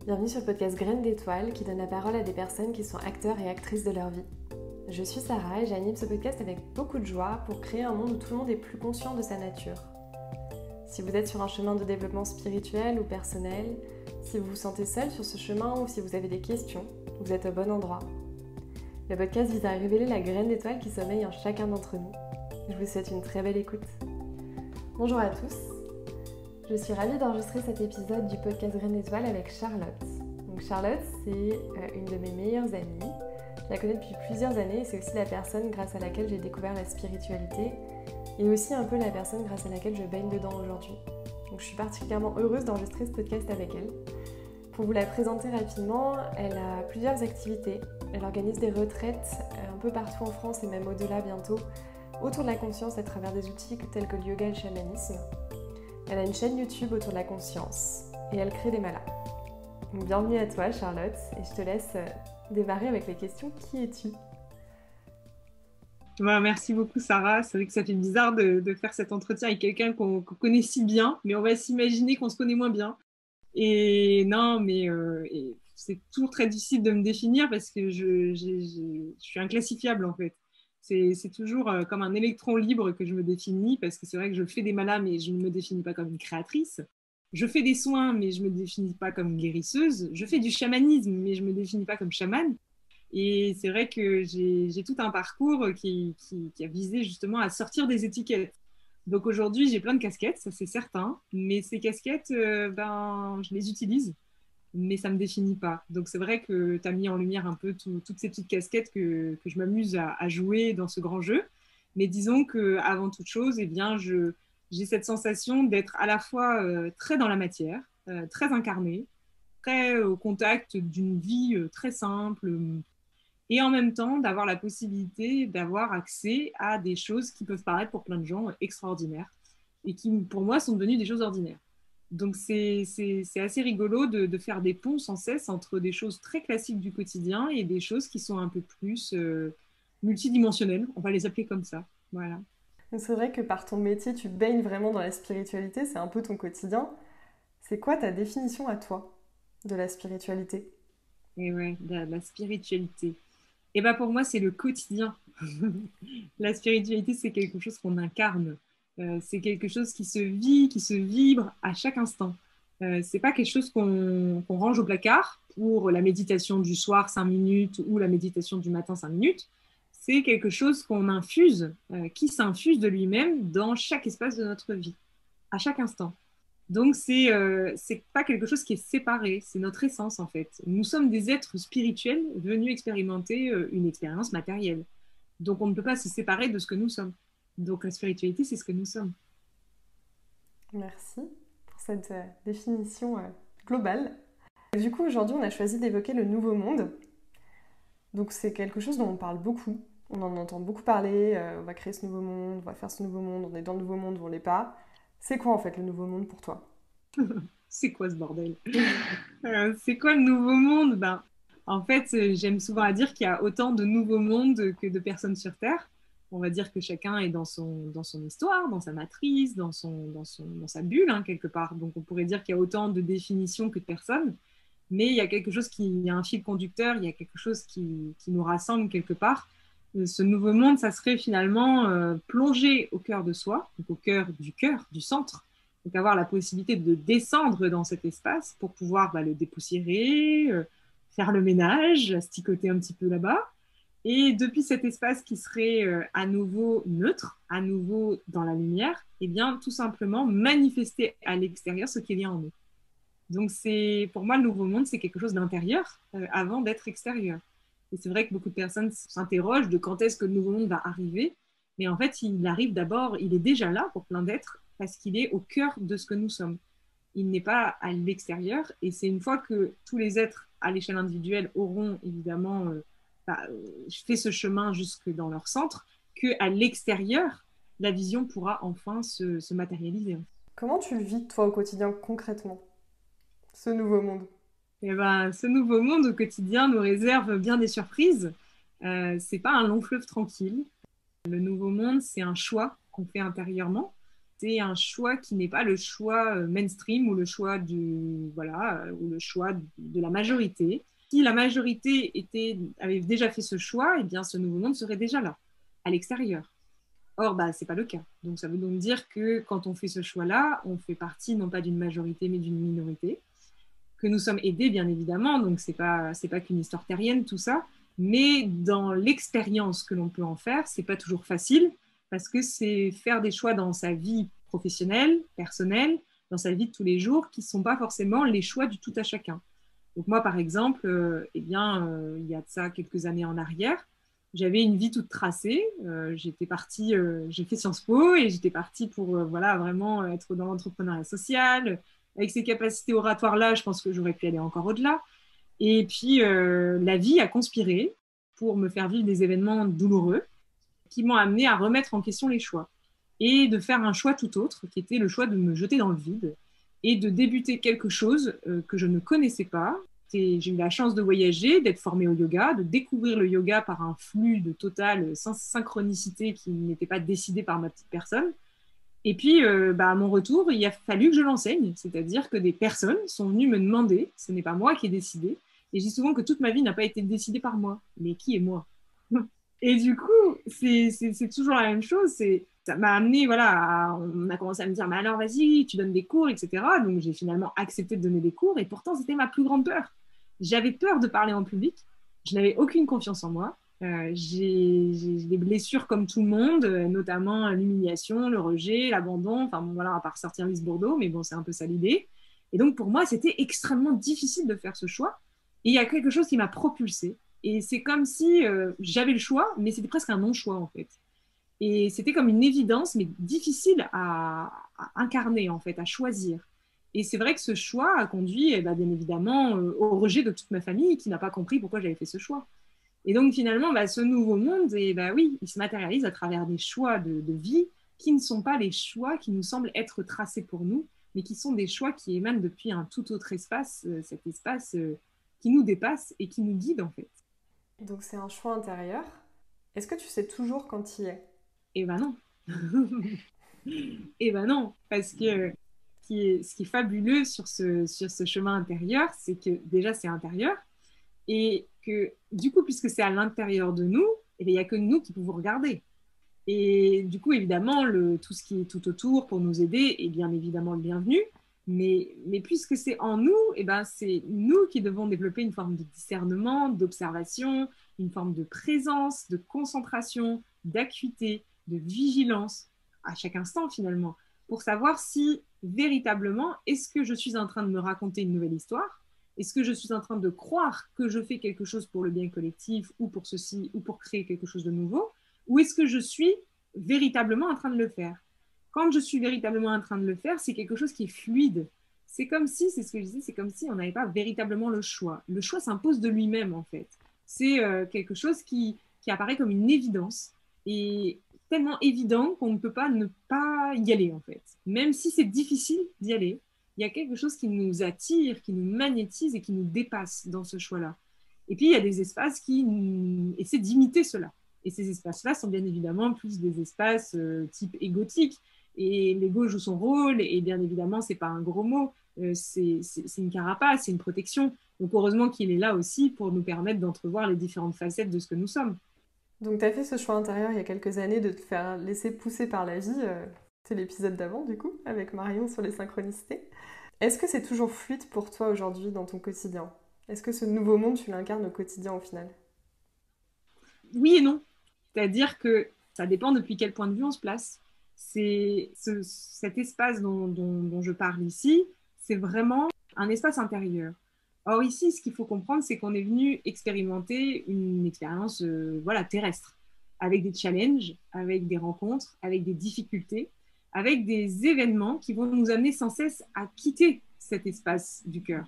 Bienvenue sur le podcast Graines d'étoiles qui donne la parole à des personnes qui sont acteurs et actrices de leur vie. Je suis Sarah et j'anime ce podcast avec beaucoup de joie pour créer un monde où tout le monde est plus conscient de sa nature. Si vous êtes sur un chemin de développement spirituel ou personnel, si vous vous sentez seul sur ce chemin ou si vous avez des questions, vous êtes au bon endroit. Le podcast vise à révéler la graine d'étoile qui sommeille en chacun d'entre nous. Je vous souhaite une très belle écoute. Bonjour à tous. Je suis ravie d'enregistrer cet épisode du podcast Graines d'étoiles avec Charlotte. Donc Charlotte, c'est une de mes meilleures amies. Je la connais depuis plusieurs années et c'est aussi la personne grâce à laquelle j'ai découvert la spiritualité et aussi un peu la personne grâce à laquelle je baigne dedans aujourd'hui. Donc je suis particulièrement heureuse d'enregistrer ce podcast avec elle. Pour vous la présenter rapidement, elle a plusieurs activités. Elle organise des retraites un peu partout en France et même au-delà bientôt autour de la conscience à travers des outils tels que le yoga et le chamanisme. Elle a une chaîne YouTube autour de la conscience et elle crée des malas. Donc, bienvenue à toi Charlotte et je te laisse démarrer avec les questions. Qui es-tu ? Merci beaucoup Sarah, c'est vrai que ça fait bizarre de faire cet entretien avec quelqu'un qu'on connaît si bien, mais on va s'imaginer qu'on se connaît moins bien. Et non, mais c'est toujours très difficile de me définir parce que je suis inclassifiable en fait. C'est toujours comme un électron libre que je me définis parce que c'est vrai que je fais des malas mais je ne me définis pas comme une créatrice. Je fais des soins mais je ne me définis pas comme une guérisseuse. Je fais du chamanisme mais je ne me définis pas comme chamane. Et c'est vrai que j'ai tout un parcours qui a visé justement à sortir des étiquettes. Donc aujourd'hui, j'ai plein de casquettes, ça c'est certain, mais ces casquettes, je les utilise, mais ça ne me définit pas. Donc c'est vrai que tu as mis en lumière un peu toutes ces petites casquettes que je m'amuse à jouer dans ce grand jeu. Mais disons qu'avant toute chose, eh bien, j'ai cette sensation d'être à la fois très dans la matière, très incarnée, très au contact d'une vie très simple, et en même temps d'avoir la possibilité d'avoir accès à des choses qui peuvent paraître pour plein de gens extraordinaires et qui, pour moi, sont devenues des choses ordinaires. Donc, c'est assez rigolo de faire des ponts sans cesse entre des choses très classiques du quotidien et des choses qui sont un peu plus multidimensionnelles. On va les appeler comme ça. Voilà. C'est vrai que par ton métier, tu baignes vraiment dans la spiritualité, c'est un peu ton quotidien. C'est quoi ta définition à toi de la spiritualité ? Et ouais, la spiritualité. Et ben pour moi, c'est le quotidien. La spiritualité, c'est quelque chose qu'on incarne. C'est quelque chose qui se vit, qui se vibre à chaque instant. C'est pas quelque chose qu'on range au placard pour la méditation du soir 5 minutes ou la méditation du matin 5 minutes. C'est quelque chose qu'on infuse, qui s'infuse de lui-même dans chaque espace de notre vie, à chaque instant. Donc, c'est pas quelque chose qui est séparé, c'est notre essence en fait. Nous sommes des êtres spirituels venus expérimenter une expérience matérielle. Donc, on ne peut pas se séparer de ce que nous sommes. Donc, la spiritualité, c'est ce que nous sommes. Merci pour cette définition globale. Du coup, aujourd'hui, on a choisi d'évoquer le nouveau monde. Donc, c'est quelque chose dont on parle beaucoup. On en entend beaucoup parler. On va créer ce nouveau monde, on va faire ce nouveau monde, on est dans le nouveau monde ou on l'est pas. C'est quoi en fait le nouveau monde pour toi ? C'est quoi ce bordel? C'est quoi le nouveau monde? En fait, j'aime souvent à dire qu'il y a autant de nouveaux mondes que de personnes sur Terre. On va dire que chacun est dans son histoire, dans sa matrice, dans sa bulle, hein, quelque part. Donc, on pourrait dire qu'il y a autant de définitions que de personnes. Mais il y a quelque chose il y a un fil conducteur, il y a quelque chose qui nous rassemble quelque part. Ce nouveau monde, ça serait finalement plonger au cœur de soi, donc au cœur, du centre. Donc avoir la possibilité de descendre dans cet espace pour pouvoir le dépoussiérer, faire le ménage, asticoter un petit peu là-bas. Et depuis cet espace qui serait à nouveau neutre, à nouveau dans la lumière, eh bien tout simplement manifester à l'extérieur ce qu'il y a en nous. Donc pour moi, le nouveau monde, c'est quelque chose d'intérieur avant d'être extérieur. Et c'est vrai que beaucoup de personnes s'interrogent de quand est-ce que le nouveau monde va arriver. Mais en fait, il arrive d'abord, il est déjà là pour plein d'êtres parce qu'il est au cœur de ce que nous sommes. Il n'est pas à l'extérieur. Et c'est une fois que tous les êtres à l'échelle individuelle auront évidemment fait ce chemin jusque dans leur centre, qu'à l'extérieur, la vision pourra enfin se matérialiser. Comment tu le vis toi au quotidien concrètement ? Ce nouveau monde. Et ce nouveau monde au quotidien nous réserve bien des surprises. C'est pas un long fleuve tranquille. Le nouveau monde, c'est un choix qu'on fait intérieurement. c'est un choix qui n'est pas le choix mainstream ou le choix ou le choix de la majorité. Si la majorité avait déjà fait ce choix, eh bien, ce nouveau monde serait déjà là, à l'extérieur. Or, ce n'est pas le cas. Donc, ça veut donc dire que quand on fait ce choix-là, on fait partie non pas d'une majorité, mais d'une minorité, que nous sommes aidés, bien évidemment. Donc, c'est pas qu'une histoire terrienne, tout ça. Mais dans l'expérience que l'on peut en faire, c'est pas toujours facile, parce que c'est faire des choix dans sa vie professionnelle, personnelle, dans sa vie de tous les jours, qui ne sont pas forcément les choix du tout à chacun. Donc moi, par exemple, il y a de ça quelques années en arrière, j'avais une vie toute tracée. J'étais partie, j'ai fait Sciences Po et j'étais partie pour vraiment être dans l'entrepreneuriat social. Avec ces capacités oratoires-là, je pense que j'aurais pu aller encore au-delà. Et puis, la vie a conspiré pour me faire vivre des événements douloureux qui m'ont amené à remettre en question les choix et de faire un choix tout autre, qui était le choix de me jeter dans le vide et de débuter quelque chose que je ne connaissais pas. J'ai eu la chance de voyager, d'être formée au yoga, de découvrir le yoga par un flux de totale synchronicité qui n'était pas décidé par ma petite personne. Et puis, à mon retour, il a fallu que je l'enseigne. C'est-à-dire que des personnes sont venues me demander, ce n'est pas moi qui ai décidé. Et je dis souvent que toute ma vie n'a pas été décidée par moi. Mais qui est moi? Et du coup, c'est toujours la même chose. Ça m'a amené, on a commencé à me dire, mais alors vas-y, tu donnes des cours, etc. Donc j'ai finalement accepté de donner des cours. Et pourtant, c'était ma plus grande peur. J'avais peur de parler en public. Je n'avais aucune confiance en moi. J'ai des blessures comme tout le monde, notamment l'humiliation, le rejet, l'abandon. Enfin bon, voilà, à part sortir Lise Bourdeau, mais bon, c'est un peu ça l'idée. Et donc pour moi, c'était extrêmement difficile de faire ce choix. Et il y a quelque chose qui m'a propulsée. Et c'est comme si j'avais le choix, mais c'était presque un non-choix en fait. Et c'était comme une évidence, mais difficile à incarner en fait, à choisir. Et c'est vrai que ce choix a conduit, bien évidemment, au rejet de toute ma famille qui n'a pas compris pourquoi j'avais fait ce choix. Et donc finalement, ce nouveau monde, oui, il se matérialise à travers des choix de vie qui ne sont pas les choix qui nous semblent être tracés pour nous, mais qui sont des choix qui émanent depuis un tout autre espace, cet espace qui nous dépasse et qui nous guide en fait. Donc c'est un choix intérieur. Est-ce que tu sais toujours quand tu y es? Eh ben non. Eh ben non, parce que ce qui est fabuleux sur ce chemin intérieur, c'est que déjà c'est intérieur et que du coup, puisque c'est à l'intérieur de nous, il n'y a que nous qui pouvons regarder. Et du coup, évidemment, tout ce qui est tout autour pour nous aider est bien évidemment le bienvenu. Mais puisque c'est en nous, c'est nous qui devons développer une forme de discernement, d'observation, une forme de présence, de concentration, d'acuité, de vigilance, à chaque instant finalement, pour savoir si véritablement, est-ce que je suis en train de me raconter une nouvelle histoire? Est-ce que je suis en train de croire que je fais quelque chose pour le bien collectif ou pour ceci ou pour créer quelque chose de nouveau? Ou est-ce que je suis véritablement en train de le faire? Quand je suis véritablement en train de le faire, c'est quelque chose qui est fluide. C'est comme si, c'est ce que je disais, c'est comme si on n'avait pas véritablement le choix. Le choix s'impose de lui-même, en fait. C'est quelque chose qui apparaît comme une évidence et tellement évident qu'on ne peut pas ne pas y aller, en fait. Même si c'est difficile d'y aller, il y a quelque chose qui nous attire, qui nous magnétise et qui nous dépasse dans ce choix-là. Et puis, il y a des espaces qui essaient d'imiter cela. Et ces espaces-là sont bien évidemment plus des espaces type égotique. Et l'ego joue son rôle, et bien évidemment, ce n'est pas un gros mot, c'est une carapace, c'est une protection. Donc heureusement qu'il est là aussi pour nous permettre d'entrevoir les différentes facettes de ce que nous sommes. Donc tu as fait ce choix intérieur il y a quelques années de te faire laisser pousser par la vie. C'est l'épisode d'avant du coup, avec Marion sur les synchronicités. Est-ce que c'est toujours fluide pour toi aujourd'hui dans ton quotidien? Est-ce que ce nouveau monde, tu l'incarnes au quotidien au final? Oui et non. C'est-à-dire que ça dépend depuis quel point de vue on se place. Cet espace dont je parle ici, c'est vraiment un espace intérieur. Or ici, ce qu'il faut comprendre, c'est qu'on est venu expérimenter une expérience terrestre, avec des challenges, avec des rencontres, avec des difficultés, avec des événements qui vont nous amener sans cesse à quitter cet espace du cœur.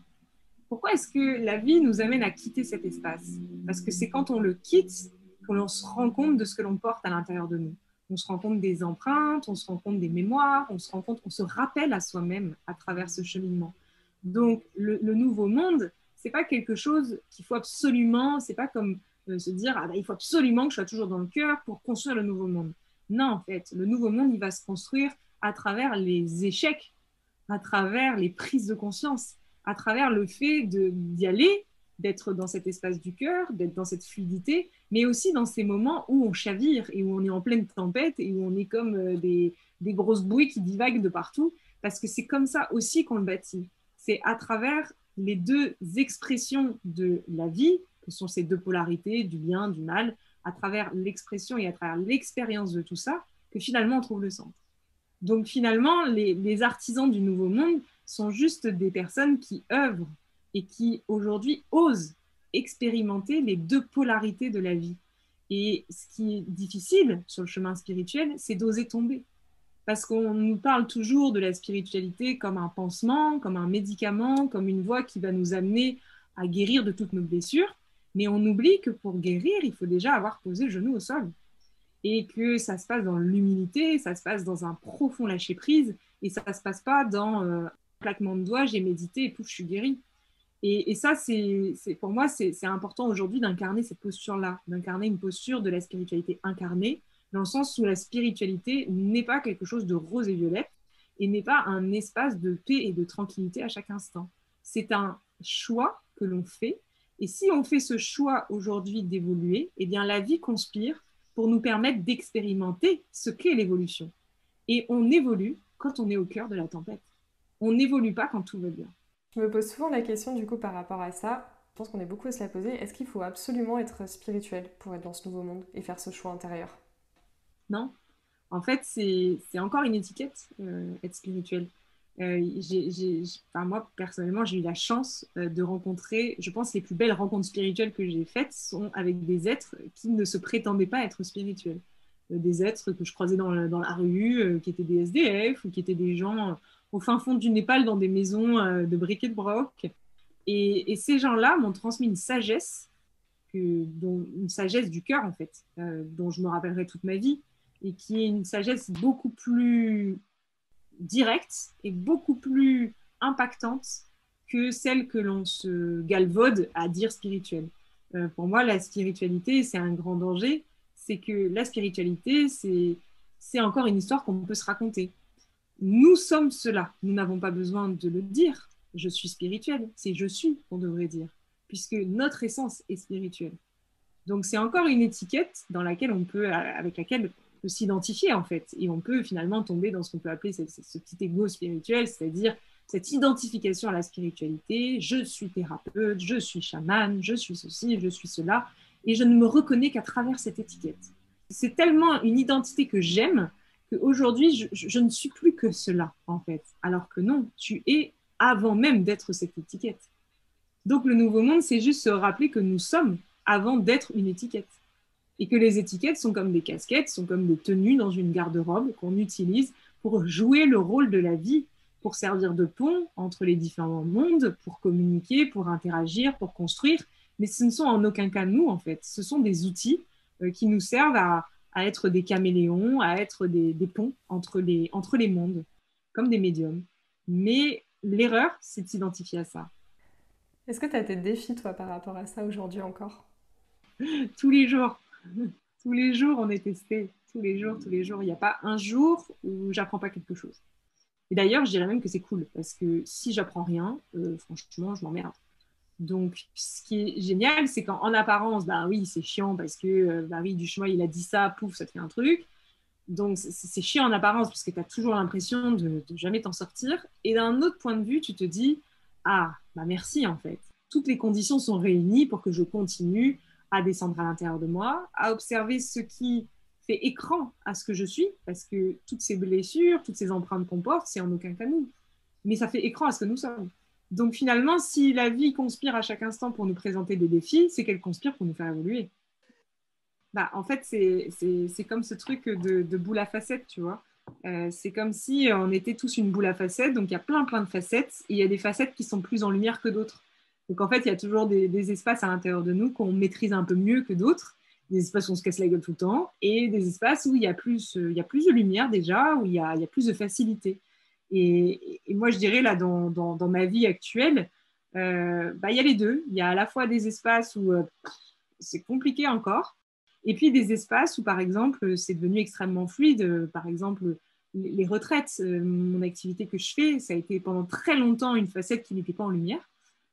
Pourquoi est-ce que la vie nous amène à quitter cet espace? Parce que c'est quand on le quitte qu'on se rend compte de ce que l'on porte à l'intérieur de nous. On se rend compte des empreintes, on se rend compte des mémoires, on se rappelle à soi-même à travers ce cheminement. Donc, le nouveau monde, c'est pas quelque chose qu'il faut absolument, c'est pas comme se dire, il faut absolument que je sois toujours dans le cœur pour construire le nouveau monde. Non, en fait, le nouveau monde, il va se construire à travers les échecs, à travers les prises de conscience, à travers le fait d'y aller, d'être dans cet espace du cœur, d'être dans cette fluidité, mais aussi dans ces moments où on chavire et où on est en pleine tempête et où on est comme des grosses bouées qui divaguent de partout, parce que c'est comme ça aussi qu'on le bâtit. C'est à travers les deux expressions de la vie, que sont ces deux polarités, du bien, du mal, à travers l'expression et à travers l'expérience de tout ça, que finalement on trouve le centre. Donc finalement, les artisans du nouveau monde sont juste des personnes qui œuvrent et qui aujourd'hui osent expérimenter les deux polarités de la vie. Et ce qui est difficile sur le chemin spirituel, c'est d'oser tomber. Parce qu'on nous parle toujours de la spiritualité comme un pansement, comme un médicament, comme une voie qui va nous amener à guérir de toutes nos blessures. Mais on oublie que pour guérir, il faut déjà avoir posé le genou au sol. Et que ça se passe dans l'humilité, ça se passe dans un profond lâcher-prise, et ça ne se passe pas dans un claquement de doigts, j'ai médité et pouf, je suis guérie. Et ça, pour moi, c'est important aujourd'hui d'incarner cette posture-là, d'incarner une posture de la spiritualité incarnée, dans le sens où la spiritualité n'est pas quelque chose de rose et violette, et n'est pas un espace de paix et de tranquillité à chaque instant. C'est un choix que l'on fait, et si on fait ce choix aujourd'hui d'évoluer, eh bien la vie conspire pour nous permettre d'expérimenter ce qu'est l'évolution. Et on évolue quand on est au cœur de la tempête. On n'évolue pas quand tout va bien. Je me pose souvent la question du coup par rapport à ça. Je pense qu'on est beaucoup à se la poser. Est-ce qu'il faut absolument être spirituel pour être dans ce nouveau monde et faire ce choix intérieur? Non. En fait, c'est encore une étiquette, être spirituel. Moi, personnellement, j'ai eu la chance de rencontrer, je pense, les plus belles rencontres spirituelles que j'ai faites sont avec des êtres qui ne se prétendaient pas être spirituels. Des êtres que je croisais dans la rue, qui étaient des SDF ou qui étaient des gens au fin fond du Népal dans des maisons de briques et de broc. Et ces gens-là m'ont transmis une sagesse, une sagesse du cœur, en fait, dont je me rappellerai toute ma vie, et qui est une sagesse beaucoup plus directe et beaucoup plus impactante que celle que l'on se galvaude à dire spirituelle. Pour moi, la spiritualité, c'est un grand danger. C'est que la spiritualité, c'est encore une histoire qu'on peut se raconter. Nous sommes cela. Nous n'avons pas besoin de le dire. Je suis spirituel. C'est je suis qu'on devrait dire, puisque notre essence est spirituelle. Donc, c'est encore une étiquette avec laquelle on peut s'identifier, en fait. Et on peut finalement tomber dans ce qu'on peut appeler ce petit ego spirituel, c'est-à-dire cette identification à la spiritualité. Je suis thérapeute, je suis chamane, je suis ceci, je suis cela. Et je ne me reconnais qu'à travers cette étiquette. C'est tellement une identité que j'aime qu'aujourd'hui, je ne suis plus que cela, en fait. Alors que non, tu es avant même d'être cette étiquette. Donc, le nouveau monde, c'est juste se rappeler que nous sommes avant d'être une étiquette. Et que les étiquettes sont comme des casquettes, sont comme des tenues dans une garde-robe qu'on utilise pour jouer le rôle de la vie, pour servir de pont entre les différents mondes, pour communiquer, pour interagir, pour construire. Mais ce ne sont en aucun cas nous, en fait. Ce sont des outils qui nous servent à être des caméléons, à être des ponts entre les mondes, comme des médiums. Mais l'erreur, c'est de s'identifier à ça. Est-ce que tu as tes défis, toi, par rapport à ça aujourd'hui encore? Tous les jours. Tous les jours, on est testé. Tous les jours, tous les jours. Il n'y a pas un jour où j'apprends pas quelque chose. Et d'ailleurs, je dirais même que c'est cool, parce que si j'apprends rien, franchement, je m'emmerde. Donc, ce qui est génial, c'est qu'en apparence, bah oui, c'est chiant, parce que bah oui, Duchemin, il a dit ça, pouf, ça te fait un truc. Donc, c'est chiant en apparence, parce que tu as toujours l'impression de jamais t'en sortir. Et d'un autre point de vue, tu te dis, ah, bah merci, en fait. Toutes les conditions sont réunies pour que je continue à descendre à l'intérieur de moi, à observer ce qui fait écran à ce que je suis, parce que toutes ces blessures, toutes ces empreintes qu'on porte, c'est en aucun cas nous. Mais ça fait écran à ce que nous sommes. Donc finalement, si la vie conspire à chaque instant pour nous présenter des défis, c'est qu'elle conspire pour nous faire évoluer. Bah, en fait, c'est comme ce truc de boule à facettes, tu vois. C'est comme si on était tous une boule à facettes, donc il y a plein de facettes, et il y a des facettes qui sont plus en lumière que d'autres. Donc en fait, il y a toujours des espaces à l'intérieur de nous qu'on maîtrise un peu mieux que d'autres, des espaces où on se casse la gueule tout le temps, et des espaces où il y a plus de lumière déjà, où il y a plus de facilité. Et moi, je dirais, là, dans ma vie actuelle, bah, il y a les deux. Il y a à la fois des espaces où c'est compliqué encore, et puis des espaces où, par exemple, c'est devenu extrêmement fluide. Par exemple, les retraites, mon activité que je fais, ça a été pendant très longtemps une facette qui n'était pas en lumière,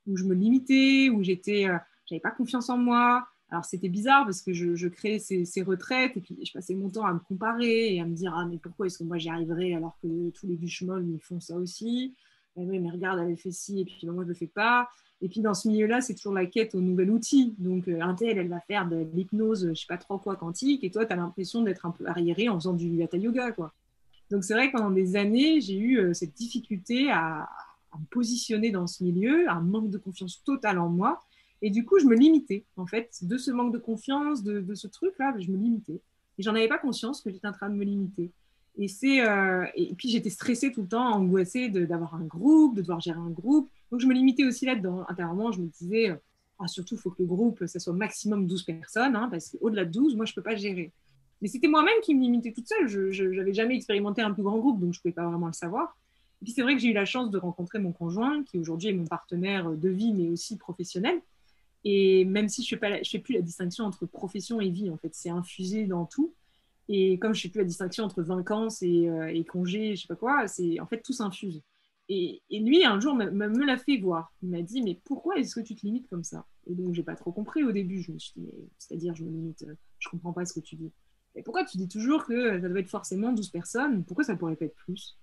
où je me limitais, où j'avais pas confiance en moi. Alors c'était bizarre parce que je créais ces retraites et puis je passais mon temps à me comparer et à me dire ah mais pourquoi est-ce que moi j'y arriverai alors que tous les buchemolles ils font ça aussi. Mais regarde, elle fait ci et puis moi je le fais pas. Et puis dans ce milieu-là, c'est toujours la quête au nouvel outil. Donc un tel, elle va faire de l'hypnose, je sais pas trop quoi quantique, et toi tu as l'impression d'être un peu arriéré en faisant du hatha yoga quoi. Donc c'est vrai que pendant des années, j'ai eu cette difficulté à me positionner dans ce milieu, un manque de confiance totale en moi. Et du coup, je me limitais, en fait, de ce manque de confiance, de ce truc-là, je me limitais. Et j'en avais pas conscience que j'étais en train de me limiter. Et puis, j'étais stressée tout le temps, angoissée d'avoir un groupe, de devoir gérer un groupe. Donc, je me limitais aussi là-dedans. Intérieurement, je me disais, surtout, il faut que le groupe, ça soit maximum 12 personnes, hein, parce qu'au-delà de 12, moi, je peux pas gérer. Mais c'était moi-même qui me limitais toute seule. Je n'avais jamais expérimenté un plus grand groupe, donc je ne pouvais pas vraiment le savoir. Et puis c'est vrai que j'ai eu la chance de rencontrer mon conjoint, qui aujourd'hui est mon partenaire de vie, mais aussi professionnel. Et même si je ne fais plus la distinction entre profession et vie, en fait, c'est infusé dans tout. Et comme je ne fais plus la distinction entre vacances et congés, je ne sais pas quoi, en fait, tout s'infuse. Et lui, un jour, me l'a fait voir. Il m'a dit, mais pourquoi est-ce que tu te limites comme ça? Et donc, je n'ai pas trop compris au début. Je me suis dit, c'est-à-dire, je me limite, je ne comprends pas ce que tu dis. Et pourquoi tu dis toujours que ça doit être forcément 12 personnes? Pourquoi ça pourrait pas être plus?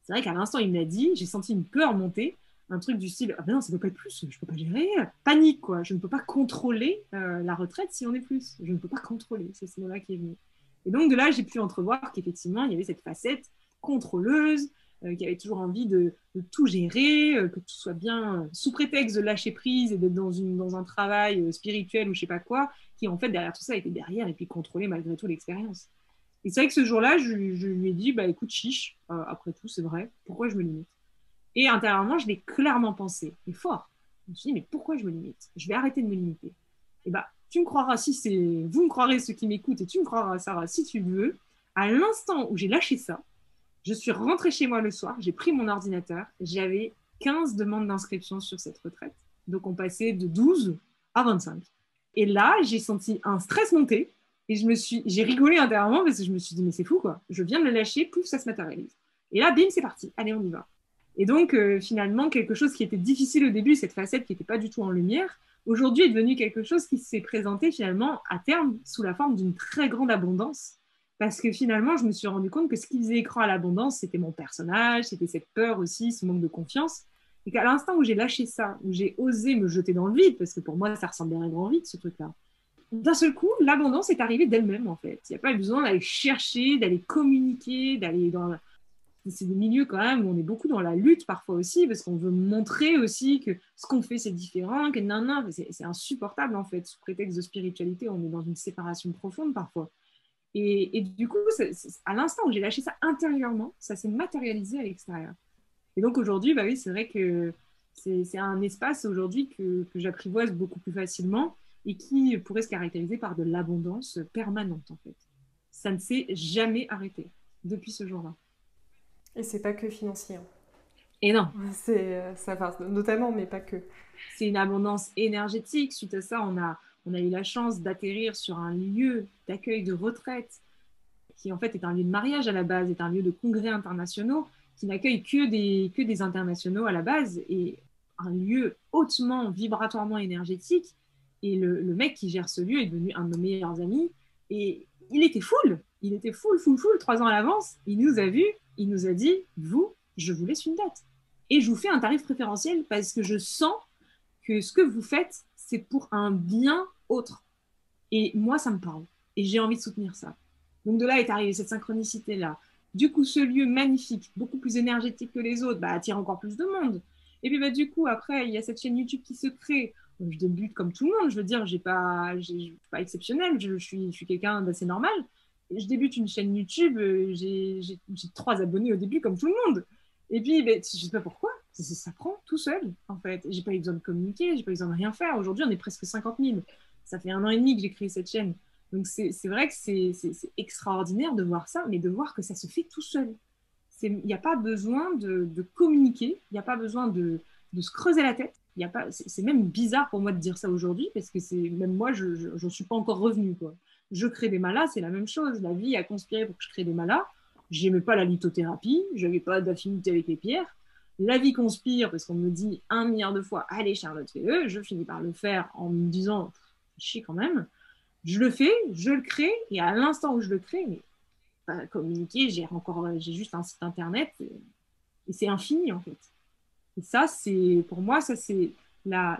C'est vrai qu'à l'instant, il me l'a dit, j'ai senti une peur monter, un truc du style, ah ben non, ça ne peut pas être plus, je ne peux pas gérer. Panique, quoi. Je ne peux pas contrôler la retraite si on est plus. Je ne peux pas contrôler. C'est ce mot-là qui est venu. Et donc, de là, j'ai pu entrevoir qu'effectivement, il y avait cette facette contrôleuse, qui avait toujours envie de tout gérer, que tout soit bien sous prétexte de lâcher prise et d'être dans un travail spirituel ou je sais pas quoi, qui en fait derrière tout ça était derrière et puis contrôler malgré tout l'expérience. Et c'est vrai que ce jour-là, je lui ai dit, bah écoute, chiche, après tout, c'est vrai, pourquoi je me limite? Et intérieurement, je l'ai clairement pensé, et fort. Je me suis dit, mais pourquoi je me limite? Je vais arrêter de me limiter. Et bah, tu me croiras vous me croirez ceux qui m'écoutent, et tu me croiras, Sarah, si tu veux, à l'instant où j'ai lâché ça, je suis rentrée chez moi le soir, j'ai pris mon ordinateur, j'avais 15 demandes d'inscription sur cette retraite. Donc on passait de 12 à 25. Et là, j'ai senti un stress monter et j'ai rigolé intérieurement parce que je me suis dit, mais c'est fou quoi, je viens de le lâcher, pouf, ça se matérialise. Et là, bim, c'est parti, allez, on y va. Et donc finalement, quelque chose qui était difficile au début, cette facette qui n'était pas du tout en lumière, aujourd'hui est devenu quelque chose qui s'est présenté finalement à terme sous la forme d'une très grande abondance. Parce que finalement, je me suis rendu compte que ce qui faisait écran à l'abondance, c'était mon personnage, c'était cette peur aussi, ce manque de confiance. Et qu'à l'instant où j'ai lâché ça, où j'ai osé me jeter dans le vide, parce que pour moi, ça ressemblait à un grand vide, ce truc-là, d'un seul coup, l'abondance est arrivée d'elle-même, en fait. Il n'y a pas besoin d'aller chercher, d'aller communiquer, d'aller dans... C'est des milieux quand même où on est beaucoup dans la lutte parfois aussi, parce qu'on veut montrer aussi que ce qu'on fait, c'est différent, que non, c'est insupportable, en fait. Sous prétexte de spiritualité, on est dans une séparation profonde parfois. Et du coup, à l'instant où j'ai lâché ça intérieurement, ça s'est matérialisé à l'extérieur. Et donc aujourd'hui, bah oui, c'est vrai que c'est un espace aujourd'hui que j'apprivoise beaucoup plus facilement et qui pourrait se caractériser par de l'abondance permanente en fait. Ça ne s'est jamais arrêté depuis ce jour-là. Et c'est pas que financier. Hein. Et non. Ça, enfin, notamment, mais pas que. C'est une abondance énergétique. Suite à ça, on a eu la chance d'atterrir sur un lieu d'accueil de retraite qui en fait est un lieu de mariage à la base, est un lieu de congrès internationaux qui n'accueille que des internationaux à la base et un lieu hautement vibratoirement énergétique. Et le mec qui gère ce lieu est devenu un de nos meilleurs amis. Et il était full, 3 ans à l'avance. Il nous a vus, il nous a dit, vous, je vous laisse une date. Et je vous fais un tarif préférentiel parce que je sens que ce que vous faites, c'est pour un bien autre. Et moi, ça me parle. Et j'ai envie de soutenir ça. Donc de là est arrivée cette synchronicité-là. Du coup, ce lieu magnifique, beaucoup plus énergétique que les autres, attire encore plus de monde. Et puis du coup, après, il y a cette chaîne YouTube qui se crée. Je débute comme tout le monde, je veux dire, je suis pas exceptionnelle, je suis quelqu'un d'assez normal. Et je débute une chaîne YouTube, j'ai 3 abonnés au début comme tout le monde. Et puis, je sais pas pourquoi, ça prend tout seul, en fait. J'ai pas eu besoin de communiquer, j'ai pas eu besoin de rien faire. Aujourd'hui, on est presque 50 000. Ça fait 1 an et demi que j'ai créé cette chaîne. Donc, c'est vrai que c'est extraordinaire de voir ça, mais de voir que ça se fait tout seul. Il n'y a pas besoin de communiquer, il n'y a pas besoin de se creuser la tête. C'est même bizarre pour moi de dire ça aujourd'hui, parce que même moi, je n'en suis pas encore revenue, quoi. Je crée des malas, c'est la même chose. La vie a conspiré pour que je crée des malas. J'aimais pas la lithothérapie, j'avais pas d'affinité avec les pierres. La vie conspire parce qu'on me dit 1 milliard de fois, allez Charlotte, fais-le. Je finis par le faire en me disant, chier quand même. Je le fais, je le crée, et à l'instant où je le crée, mais pas communiquer, j'ai juste un site internet, et c'est infini en fait. Et ça, pour moi, c'est la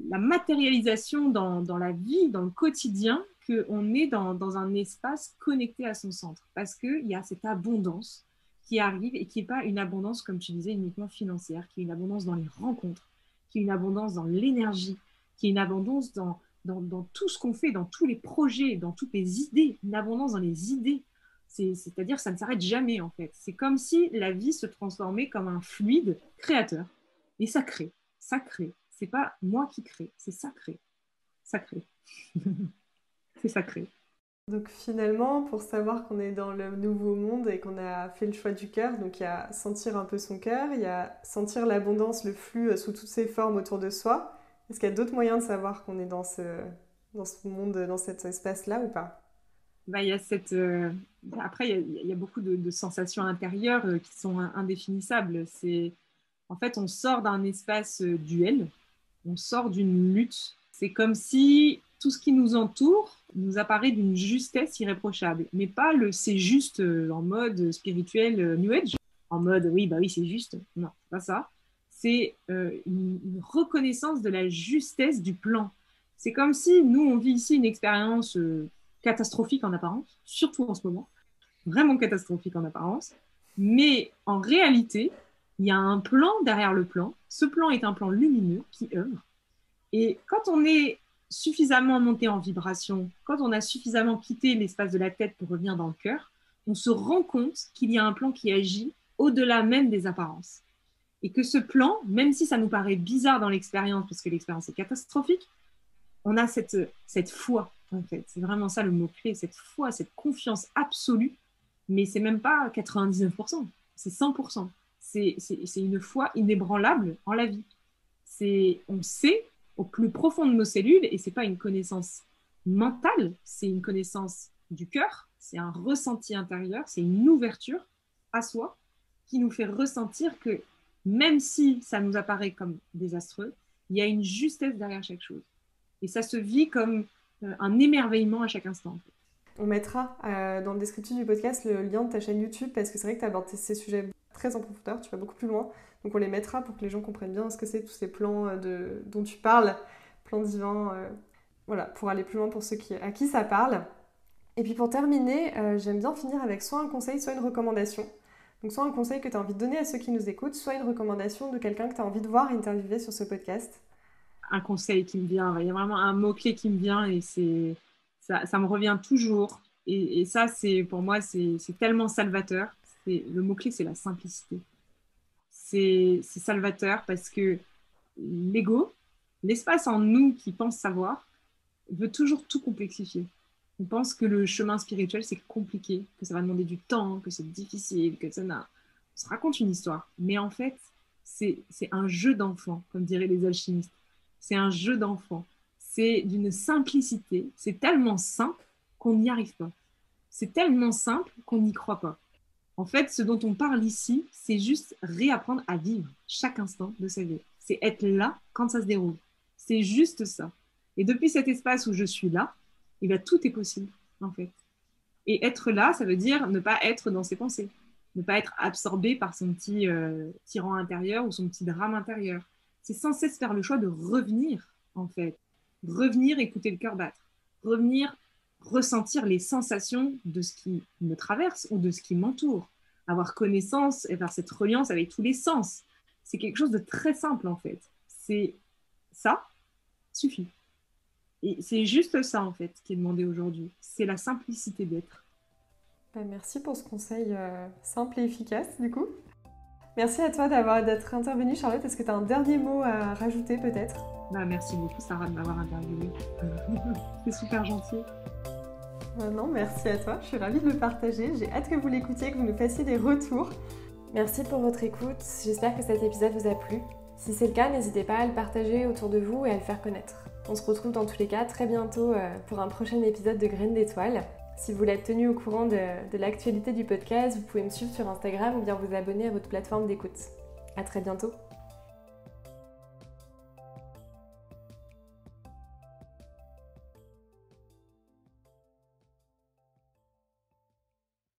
matérialisation dans la vie, dans le quotidien, qu'on est dans un espace connecté à son centre. Parce qu'il y a cette abondance qui arrive et qui n'est pas une abondance, comme tu disais, uniquement financière, qui est une abondance dans les rencontres, qui est une abondance dans l'énergie, qui est une abondance dans tout ce qu'on fait, dans tous les projets, dans toutes les idées, une abondance dans les idées. C'est-à-dire que ça ne s'arrête jamais, en fait. C'est comme si la vie se transformait comme un fluide créateur. Et ça crée, ça crée. C'est pas moi qui crée, c'est sacré. Sacré. C'est sacré. Donc finalement, pour savoir qu'on est dans le nouveau monde et qu'on a fait le choix du cœur, donc il y a sentir un peu son cœur, il y a sentir l'abondance, le flux sous toutes ses formes autour de soi. Est-ce qu'il y a d'autres moyens de savoir qu'on est dans ce monde, dans cet espace-là ou pas? Il y a Après, il y a beaucoup de sensations intérieures qui sont indéfinissables. En fait, on sort d'un espace duel, on sort d'une lutte. C'est comme si tout ce qui nous entoure nous apparaît d'une justesse irréprochable, mais pas le c'est juste en mode spirituel New Age, en mode oui, bah oui, c'est juste. Non, c'est pas ça. C'est une reconnaissance de la justesse du plan. C'est comme si nous, on vit ici une expérience catastrophique en apparence, surtout en ce moment, vraiment catastrophique en apparence, mais en réalité, il y a un plan derrière le plan. Ce plan est un plan lumineux qui œuvre. Et quand on est suffisamment monté en vibration, quand on a suffisamment quitté l'espace de la tête pour revenir dans le cœur, on se rend compte qu'il y a un plan qui agit au-delà même des apparences. Et que ce plan, même si ça nous paraît bizarre dans l'expérience, parce que l'expérience est catastrophique, on a cette foi, en fait. C'est vraiment ça le mot-clé, cette foi, cette confiance absolue. Mais c'est même pas 99%, c'est 100%. C'est une foi inébranlable en la vie. On sait au plus profond de nos cellules, et c'est pas une connaissance mentale, c'est une connaissance du cœur, c'est un ressenti intérieur, c'est une ouverture à soi qui nous fait ressentir que même si ça nous apparaît comme désastreux, il y a une justesse derrière chaque chose. Et ça se vit comme un émerveillement à chaque instant. En fait. On mettra dans le descriptif du podcast le lien de ta chaîne YouTube parce que c'est vrai que tu abordes ces sujets très en profondeur, tu vas beaucoup plus loin. Donc on les mettra pour que les gens comprennent bien ce que c'est tous ces plans dont tu parles, plans divins, voilà, pour aller plus loin pour ceux à qui ça parle. Et puis pour terminer, j'aime bien finir avec soit un conseil, soit une recommandation. Donc soit un conseil que tu as envie de donner à ceux qui nous écoutent, soit une recommandation de quelqu'un que tu as envie de voir interviewer sur ce podcast. Un conseil qui me vient, il y a vraiment un mot-clé qui me vient et ça me revient toujours. Et ça, pour moi, c'est tellement salvateur. Le mot-clé, c'est la simplicité. C'est salvateur parce que l'ego, l'espace en nous qui pense savoir, veut toujours tout complexifier. On pense que le chemin spirituel, c'est compliqué, que ça va demander du temps, que c'est difficile, que ça n'a... On se raconte une histoire. Mais en fait, c'est un jeu d'enfant, comme diraient les alchimistes. C'est un jeu d'enfant. C'est d'une simplicité. C'est tellement simple qu'on n'y arrive pas. C'est tellement simple qu'on n'y croit pas. En fait, ce dont on parle ici, c'est juste réapprendre à vivre chaque instant de sa vie. C'est être là quand ça se déroule. C'est juste ça. Et depuis cet espace où je suis là, eh bien, tout est possible, en fait. Et être là, ça veut dire ne pas être dans ses pensées. Ne pas être absorbé par son petit tyran intérieur ou son petit drame intérieur. C'est sans cesse faire le choix de revenir, en fait. Revenir écouter le cœur battre. Revenir ressentir les sensations de ce qui me traverse ou de ce qui m'entoure. Avoir connaissance et faire cette reliance avec tous les sens. C'est quelque chose de très simple, en fait. C'est ça, suffit. Et c'est juste ça, en fait, qui est demandé aujourd'hui. C'est la simplicité d'être. Merci pour ce conseil simple et efficace, du coup. Merci à toi d'être intervenue, Charlotte. Est-ce que tu as un dernier mot à rajouter, peut-être ? Merci beaucoup, Sarah, de m'avoir interviewée. C'est super gentil. Non, merci à toi. Je suis ravie de le partager. J'ai hâte que vous l'écoutiez, que vous nous fassiez des retours. Merci pour votre écoute. J'espère que cet épisode vous a plu. Si c'est le cas, n'hésitez pas à le partager autour de vous et à le faire connaître. On se retrouve dans tous les cas très bientôt pour un prochain épisode de Graines d'étoiles. Si vous voulez être tenu au courant de l'actualité du podcast, vous pouvez me suivre sur Instagram ou bien vous abonner à votre plateforme d'écoute. À très bientôt.